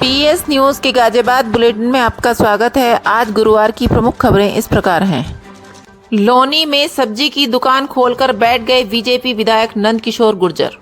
TS news के Ghaziabad bulletin में आपका स्वागत है। आज गुरुवार की प्रमुख खबरें इस प्रकार हैं। लोनी में सब्जी की दुकान खोलकर बैठ गए बीजेपी विधायक नंदकिशोर गुर्जर।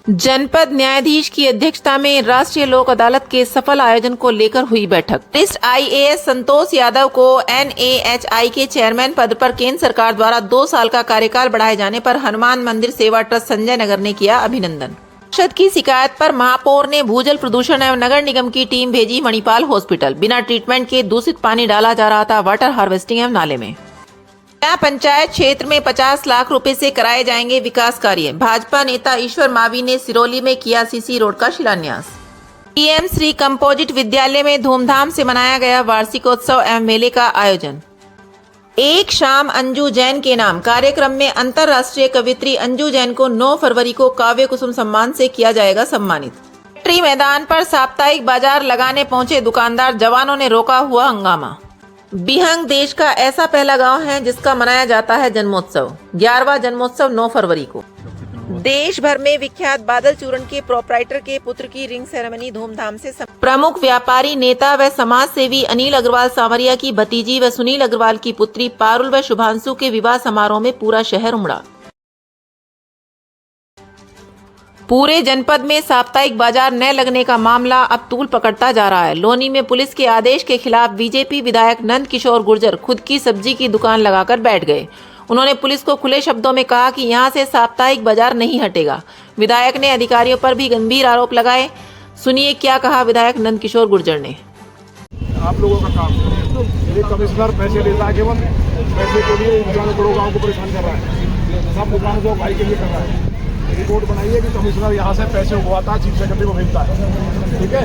जनपद न्यायाधीश की अध्यक्षता में राष्ट्रीय लोक अदालत के सफल आयोजन को लेकर हुई बैठक। वरिष्ठ IAS संतोष यादव को NAHI के चेयरमैन पद पर केंद्र सरकार द्वारा 2 साल का कार्यकाल बढ़ाए जाने पर हनुमान मंदिर सेवा ट्रस्ट संजय नगर ने किया अभिनंदन। पार्षद की शिकायत पर महापौर ने भूजल प्रदूषण एवं नगर निगम की टीम भेजी मणिपाल हॉस्पिटल। बिना ट्रीटमेंट के दूषित पानी डाला जा रहा था वाटर हार्वेस्टिंग एवं नाले में। नया पंचायत क्षेत्र में 50 लाख रुपए से कराए जाएंगे विकास कार्य। भाजपा नेता ईश्वर मावी ने सिरोली में किया CC रोड का शिलान्यास। PM श्री कंपोजिट विद्यालय में धूमधाम से मनाया गया वार्षिकोत्सव एवं मेले का आयोजन। एक शाम अंजू जैन के नाम कार्यक्रम में अंतर्राष्ट्रीय कवियत्री अंजू जैन को 9 फरवरी को काव्य कुसुम सम्मान से किया जाएगा सम्मानित। फैक्ट्री मैदान पर साप्ताहिक बाजार लगाने पहुंचे दुकानदार, जवानों ने रोका हुआ हंगामा। बिहंग देश का ऐसा पहला गांव है जिसका मनाया जाता है जन्मोत्सव। 11वां जन्मोत्सव 9 फरवरी को। देश भर में विख्यात बादल चूरण के प्रोपराइटर के पुत्र की रिंग सेरेमनी धूमधाम से प्रमुख व्यापारी नेता व समाज सेवी अनिल अग्रवाल सांवरिया की भतीजी व सुनील अग्रवाल की पुत्री पारुल व शुभांशु के विवाह समारोह में पूरा शहर उमड़ा। पूरे जनपद में साप्ताहिक बाजार न लगने का मामला अब तूल पकड़ता जा रहा है। लोनी में पुलिस के आदेश के खिलाफ बीजेपी विधायक नंदकिशोर गुर्जर खुद की सब्जी की दुकान लगाकर बैठ गए। उन्होंने पुलिस को खुले शब्दों में कहा कि यहां से साप्ताहिक बाजार नहीं हटेगा। विधायक ने अधिकारियों पर भी गंभीर आरोप लगाए। सुनिए क्या कहा विधायक नंदकिशोर गुर्जर ने। आप लोगों का काम ये कमिश्नर पैसे लेता है, केवल पैसे के लिए करोड़ों गाँव को परेशान कर रहा है। सब दुकानों को भाई के लिए कर रहा है। रिपोर्ट बनाइए कि कमिश्नर यहाँ से पैसे उगवाता है, चीफ सेक्रेटरी को भेजता है। ठीक है,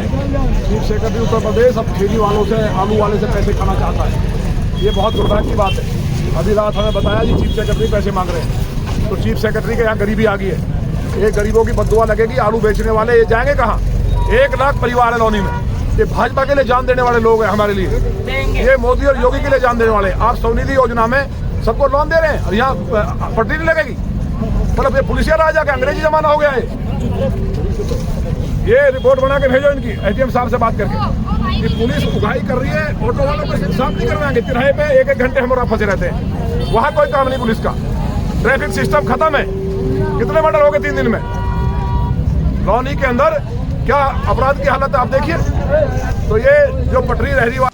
चीफ सेक्रेटरी उत्तर प्रदेश अब ठेली वालों से, आलू वाले से पैसे खाना चाहता है। ये बहुत दुर्भाग्य की बात है। अभी रात हमें बताया जी चीफ सेक्रेटरी पैसे मांग रहे हैं, तो चीफ सेक्रेटरी के यहाँ गरीबी आ गई है। ये गरीबों की बद्दुआ लगेगी। आलू बेचने वाले ये जाएंगे कहाँ? 1 लाख परिवार है लोनी में। ये भाजपा के लिए जान देने वाले लोग हैं हमारे लिए। ये मोदी और योगी के लिए जान देने वाले। आप स्वनिधि योजना में सबको लोन दे रहे हैं और यहाँ पटरी नहीं लगेगी। मतलब ये पुलिसिया राज आ गया, अंग्रेजी जमाना हो गया है। ये रिपोर्ट बना के भेजो इनकी ATM साहब से बात करके कि पुलिस उगाई कर रही है। ऑटो वालों को इंसाफ नहीं करवाएंगे। तिराहे पे 1-1 घंटे हमारा फंसे रहते हैं, वहाँ कोई काम नहीं पुलिस का। ट्रैफिक सिस्टम खत्म है। कितने मर्डर हो गए 3 दिन में लोनी के अंदर? क्या अपराध की हालत है आप देखिए। तो ये जो पटरी रह रही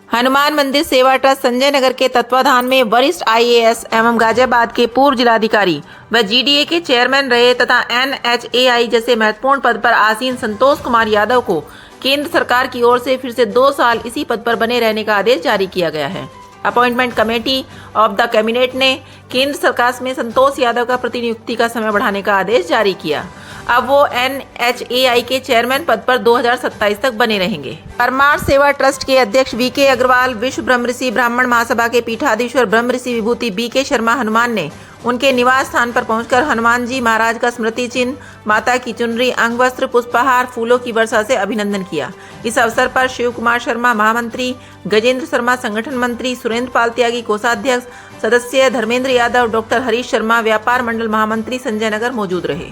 हनुमान मंदिर सेवा ट्रस्ट संजय नगर के तत्वाधान में वरिष्ठ IAS एवं गाजियाबाद के पूर्व जिलाधिकारी व GDA के चेयरमैन रहे तथा NHAI जैसे महत्वपूर्ण पद पर आसीन संतोष कुमार यादव को केंद्र सरकार की ओर से फिर से 2 साल इसी पद पर बने रहने का आदेश जारी किया गया है। Appointment committee of the cabinet ने केंद्र सरकार में संतोष यादव का प्रतिनियुक्ति का समय बढ़ाने का आदेश जारी किया। अब वो NHAI के चेयरमैन पद पर 2027 तक बने रहेंगे। परमार सेवा ट्रस्ट के अध्यक्ष VK अग्रवाल, विश्व ब्रह्मऋषि ब्राह्मण महासभा के पीठाधीश्वर ब्रह्मऋषि विभूति BK शर्मा हनुमान ने उनके निवास स्थान पर पहुंचकर हनुमान जी महाराज का स्मृति चिन्ह, माता की चुनरी, अंग वस्त्र, पुष्पहार, फूलों की वर्षा से अभिनंदन किया। इस अवसर पर शिव कुमार शर्मा महामंत्री, गजेंद्र शर्मा संगठन मंत्री, सुरेंद्र पाल त्यागी कोषाध्यक्ष सदस्य, धर्मेंद्र यादव, डॉक्टर हरीश शर्मा व्यापार मंडल महामंत्री संजय नगर मौजूद रहे।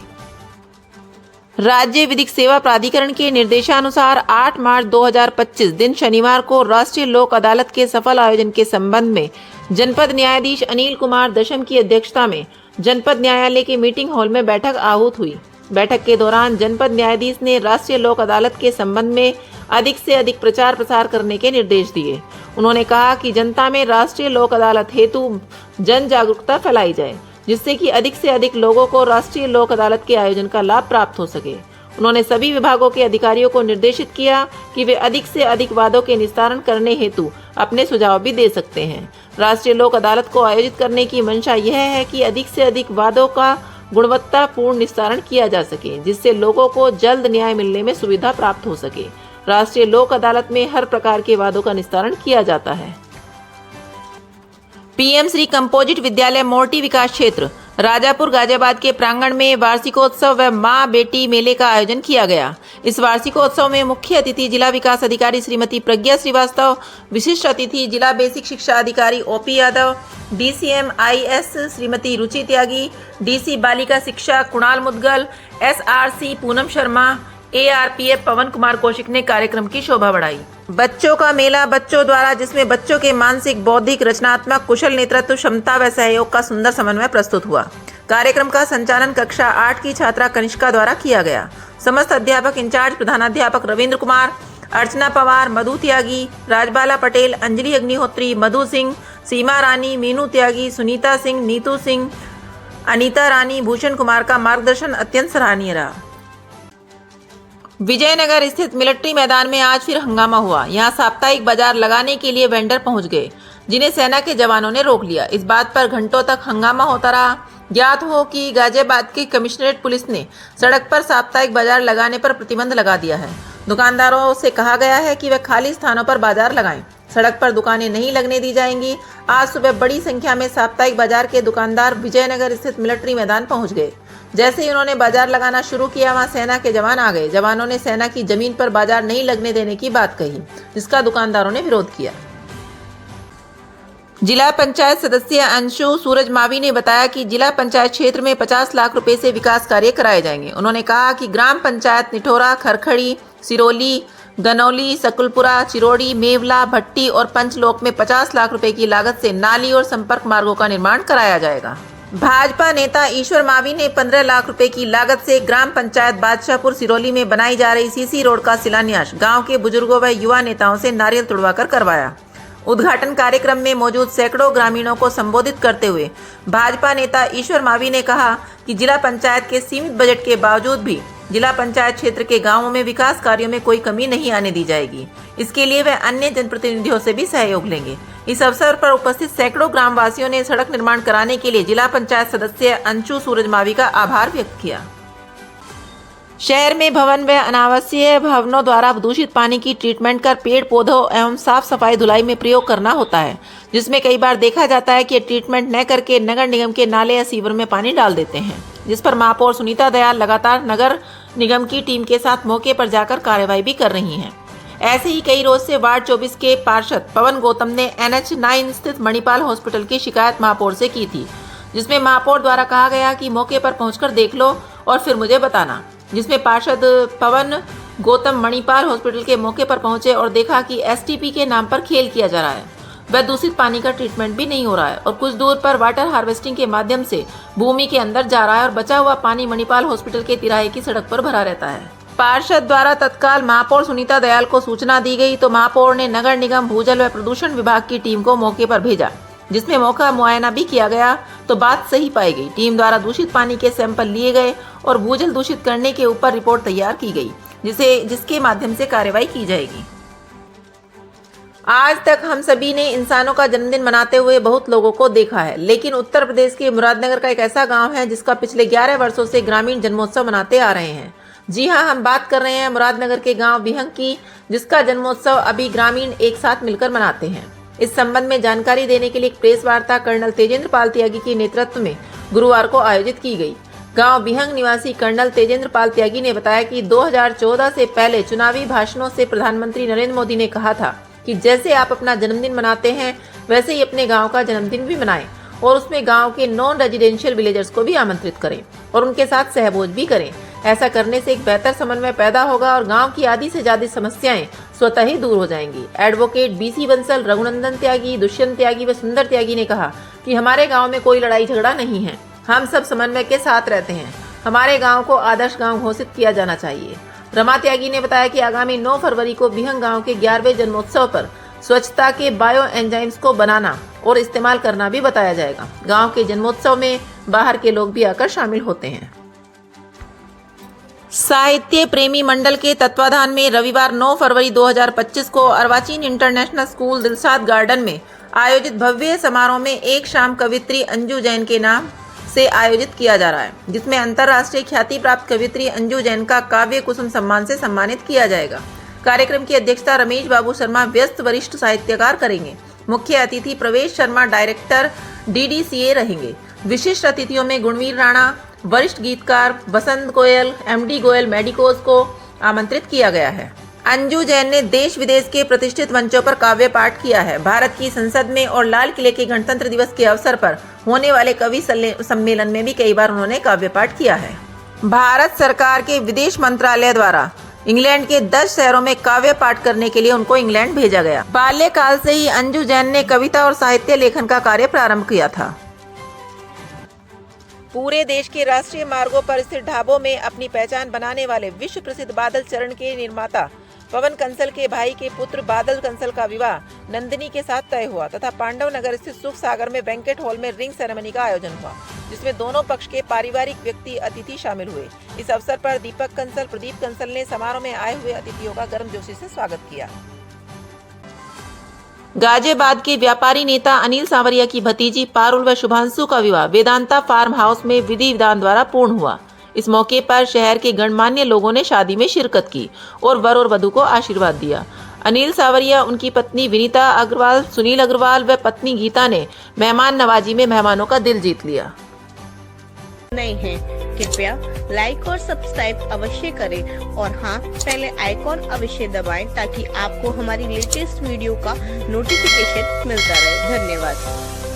राज्य विधिक सेवा प्राधिकरण के निर्देशानुसार 8 मार्च 2025 दिन शनिवार को राष्ट्रीय लोक अदालत के सफल आयोजन के संबंध में जनपद न्यायाधीश अनिल कुमार दशम की अध्यक्षता में जनपद न्यायालय के मीटिंग हॉल में बैठक आहूत हुई। बैठक के दौरान जनपद न्यायाधीश ने राष्ट्रीय लोक अदालत के संबंध में अधिक से अधिक प्रचार प्रसार करने के निर्देश दिए। उन्होंने कहा कि जनता में राष्ट्रीय लोक अदालत हेतु जन जागरूकता फैलाई जाए, जिससे कि अधिक से अधिक लोगों को राष्ट्रीय लोक अदालत के आयोजन का लाभ प्राप्त हो सके। उन्होंने सभी विभागों के अधिकारियों को निर्देशित किया कि वे अधिक से अधिक वादों के निस्तारण करने हेतु अपने सुझाव भी दे सकते हैं। राष्ट्रीय लोक अदालत को आयोजित करने की मंशा यह है कि अधिक से अधिक वादों का गुणवत्तापूर्ण निस्तारण किया जा सके, जिससे लोगों को जल्द न्याय मिलने में सुविधा प्राप्त हो सके। राष्ट्रीय लोक अदालत में हर प्रकार के वादों का निस्तारण किया जाता है। PM श्री कंपोजिट विद्यालय मोर्टी विकास क्षेत्र राजापुर गाजियाबाद के प्रांगण में वार्षिकोत्सव व माँ बेटी मेले का आयोजन किया गया। इस वार्षिकोत्सव में मुख्य अतिथि जिला विकास अधिकारी श्रीमती प्रज्ञा श्रीवास्तव, विशिष्ट अतिथि जिला बेसिक शिक्षा अधिकारी OP Yadav, DCM IS Shrimati Ruchi Tyagi, DC बालिका शिक्षा कुणाल मुदगल, SRC पूनम शर्मा, ARPF पवन कुमार कौशिक ने कार्यक्रम की शोभा बढ़ाई। बच्चों का मेला बच्चों द्वारा, जिसमें बच्चों के मानसिक, बौद्धिक, रचनात्मक, कुशल नेतृत्व क्षमता व सहयोग का सुंदर समन्वय प्रस्तुत हुआ। कार्यक्रम का संचालन कक्षा 8 की छात्रा कनिष्का द्वारा किया गया। समस्त अध्यापक इंचार्ज प्रधानाध्यापक रविंद्र कुमार, अर्चना पवार, मधु त्यागी, राजबाला पटेल, अंजलि अग्निहोत्री, मधु सिंह, सीमा रानी, मीनू त्यागी, सुनीता सिंह, नीतू सिंह, अनीता रानी, भूषण कुमार का मार्गदर्शन अत्यंत सराहनीय रहा। विजयनगर स्थित मिलिट्री मैदान में आज फिर हंगामा हुआ। यहां साप्ताहिक बाजार लगाने के लिए वेंडर पहुंच गए, जिन्हें सेना के जवानों ने रोक लिया। इस बात पर घंटों तक हंगामा होता रहा। ज्ञात हो कि गाजियाबाद की कमिश्नरेट पुलिस ने सड़क पर साप्ताहिक बाजार लगाने पर प्रतिबंध लगा दिया है। दुकानदारों से कहा गया है कि वे खाली स्थानों पर बाजार लगाएं। सड़क पर दुकानें नहीं लगने दी जाएंगी। आज सुबह बड़ी संख्या में साप्ताहिक बाजार के दुकानदार विजयनगर स्थित मिलिट्री मैदान पहुंच गए। जैसे ही उन्होंने बाजार लगाना शुरू किया, वहां सेना के जवान आ गए। जवानों ने सेना की जमीन पर बाजार नहीं लगने देने की बात कही, जिसका दुकानदारों ने विरोध किया। जिला पंचायत सदस्य अंशु सूरज मावी ने बताया कि जिला पंचायत क्षेत्र में 50 लाख रुपए से विकास कार्य कराए जाएंगे। उन्होंने कहा कि ग्राम पंचायत निठोरा, खरखड़ी, सिरोली, गनौली, सकुलपुरा, चिरोड़ी, मेवला, भट्टी और पंचलोक में 50 लाख रुपए की लागत से नाली और संपर्क मार्गों का निर्माण कराया जाएगा। भाजपा नेता ईश्वर मावी ने 15 लाख रुपए की लागत से ग्राम पंचायत बादशाहपुर सिरोली में बनाई जा रही सीसी रोड का शिलान्यास गांव के बुजुर्गों व युवा नेताओं से नारियल तुड़वाकर करवाया। उद्घाटन कार्यक्रम में मौजूद सैकड़ों ग्रामीणों को संबोधित करते हुए भाजपा नेता ईश्वर मावी ने कहा कि जिला पंचायत के सीमित बजट के बावजूद भी जिला पंचायत क्षेत्र के गांवों में विकास कार्यों में कोई कमी नहीं आने दी जाएगी। इसके लिए वे अन्य जनप्रतिनिधियों से भी सहयोग लेंगे। इस अवसर पर उपस्थित सैकड़ों ग्रामवासियों ने सड़क निर्माण कराने के लिए जिला पंचायत सदस्य अंशु सूरज मावी का आभार व्यक्त किया। शहर में भवन व अनावासीय भवनों द्वारा दूषित पानी की ट्रीटमेंट कर पेड़ पौधों एवं साफ सफाई धुलाई में प्रयोग करना होता है, जिसमें कई बार देखा जाता है कि ट्रीटमेंट न करके नगर निगम के नाले या सीवर में पानी डाल देते हैं, जिस पर महापौर सुनीता दयाल लगातार नगर निगम की टीम के साथ मौके पर जाकर कार्रवाई भी कर रही हैं। ऐसे ही कई रोज से वार्ड 24 के पार्षद पवन गौतम ने NH9 स्थित मणिपाल हॉस्पिटल की शिकायत महापौर से की थी, जिसमें महापौर द्वारा कहा गया कि मौके पर पहुंचकर देख लो और फिर मुझे बताना। जिसमें पार्षद पवन गौतम मणिपाल हॉस्पिटल के मौके पर पहुंचे और देखा कि STP के नाम पर खेल किया जा रहा है, वह दूषित पानी का ट्रीटमेंट भी नहीं हो रहा है और कुछ दूर पर वाटर हार्वेस्टिंग के माध्यम से भूमि के अंदर जा रहा है और बचा हुआ पानी मणिपाल हॉस्पिटल के तिराहे की सड़क पर भरा रहता है। पार्षद द्वारा तत्काल महापौर सुनीता दयाल को सूचना दी गई तो महापौर ने नगर निगम भूजल व प्रदूषण विभाग की टीम को मौके पर भेजा, जिसमें मौका मुआयना भी किया गया तो बात सही पाई गई। टीम द्वारा दूषित पानी के सैंपल लिए गए और भूजल दूषित करने के ऊपर रिपोर्ट तैयार की गई, जिसके माध्यम से कार्रवाई की जाएगी। आज तक हम सभी ने इंसानों का जन्मदिन मनाते हुए बहुत लोगों को देखा है, लेकिन उत्तर प्रदेश के मुरादनगर का एक ऐसा गांव है जिसका पिछले 11 वर्षों से ग्रामीण जन्मोत्सव मनाते आ रहे हैं। जी हां, हम बात कर रहे हैं मुरादनगर के गांव बिहंग की, जिसका जन्मोत्सव अभी ग्रामीण एक साथ मिलकर मनाते हैं। इस संबंध में जानकारी देने के लिए एक प्रेस वार्ता कर्नल तेजेंद्र पाल त्यागी के नेतृत्व में गुरुवार को आयोजित की गई। गांव बिहंग निवासी कर्नल तेजेंद्र पाल त्यागी ने बताया कि 2014 से पहले चुनावी भाषणों से प्रधानमंत्री नरेंद्र मोदी ने कहा था कि जैसे आप अपना जन्मदिन मनाते हैं वैसे ही अपने गांव का जन्मदिन भी मनाएं और उसमें गांव के नॉन रेजिडेंशियल विलेजर्स को भी आमंत्रित करें और उनके साथ सहभोज भी करें। ऐसा करने से एक बेहतर समन्वय पैदा होगा और गांव की आधी से ज्यादा समस्याएं स्वतः ही दूर हो जाएंगी। एडवोकेट BC बंसल, रघुनंदन त्यागी, दुष्यंत त्यागी व सुंदर त्यागी ने कहा कि हमारे गांव में कोई लड़ाई झगड़ा नहीं है, हम सब समन्वय के साथ रहते हैं। हमारे गांव को आदर्श गांव घोषित किया जाना चाहिए। रमा त्यागी ने बताया कि आगामी 9 फरवरी को बिहंग गांव के 11वें जन्मोत्सव पर स्वच्छता के बायो एंजाइम्स को बनाना और इस्तेमाल करना भी बताया जाएगा। गांव के जन्मोत्सव में बाहर के लोग भी आकर शामिल होते हैं। साहित्य प्रेमी मंडल के तत्वाधान में रविवार 9 फरवरी 2025 को अर्वाचीन इंटरनेशनल स्कूल दिलशाद गार्डन में आयोजित भव्य समारोह में एक शाम कवित्री अंजू जैन के नाम से आयोजित किया जा रहा है, जिसमें अंतर्राष्ट्रीय ख्याति प्राप्त कवित्री अंजू जैन का काव्य कुसुम सम्मान से सम्मानित किया जाएगा। कार्यक्रम की अध्यक्षता रमेश बाबू शर्मा, व्यस्त वरिष्ठ साहित्यकार करेंगे। मुख्य अतिथि प्रवेश शर्मा, डायरेक्टर DDCA रहेंगे। विशिष्ट अतिथियों में गुणवीर राणा, वरिष्ठ गीतकार बसंत गोयल, MD गोयल मेडिकोज को आमंत्रित किया गया है। अंजू जैन ने देश विदेश के प्रतिष्ठित मंचों पर काव्य पाठ किया है। भारत की संसद में और लाल किले के गणतंत्र दिवस के अवसर पर होने वाले कवि सम्मेलन में भी कई बार उन्होंने काव्य पाठ किया है। भारत सरकार के विदेश मंत्रालय द्वारा इंग्लैंड के 10 शहरों में काव्य पाठ करने के लिए उनको इंग्लैंड भेजा गया। बाल्यकाल से ही अंजू जैन ने कविता और साहित्य लेखन का कार्य प्रारंभ किया था। पूरे देश के राष्ट्रीय मार्गों पर स्थित ढाबों में अपनी पहचान बनाने वाले विश्व प्रसिद्ध बादल चरण के निर्माता पवन कंसल के भाई के पुत्र बादल कंसल का विवाह नंदिनी के साथ तय हुआ तथा पांडव नगर स्थित सुख सागर में बैंकेट हॉल में रिंग सेरेमनी का आयोजन हुआ, जिसमें दोनों पक्ष के पारिवारिक व्यक्ति अतिथि शामिल हुए। इस अवसर पर दीपक कंसल, प्रदीप कंसल ने समारोह में आए हुए अतिथियों का गर्मजोशी से स्वागत किया। गाजियाबाद के व्यापारी नेता अनिल सांवरिया की भतीजी पारुल व शुभांशु का विवाह वेदांता फार्म हाउस में विधि विधान द्वारा पूर्ण हुआ। इस मौके पर शहर के गणमान्य लोगों ने शादी में शिरकत की और वर और वधू को आशीर्वाद दिया। अनिल सांवरिया, उनकी पत्नी विनीता अग्रवाल, सुनील अग्रवाल व पत्नी गीता ने मेहमान नवाजी में मेहमानों का दिल जीत लिया। नहीं है कृपया लाइक और सब्सक्राइब अवश्य करें और हाँ, पहले आइकॉन अवश्य दबाएं ताकि आपको हमारी लेटेस्ट वीडियो का नोटिफिकेशन मिलता रहे। धन्यवाद।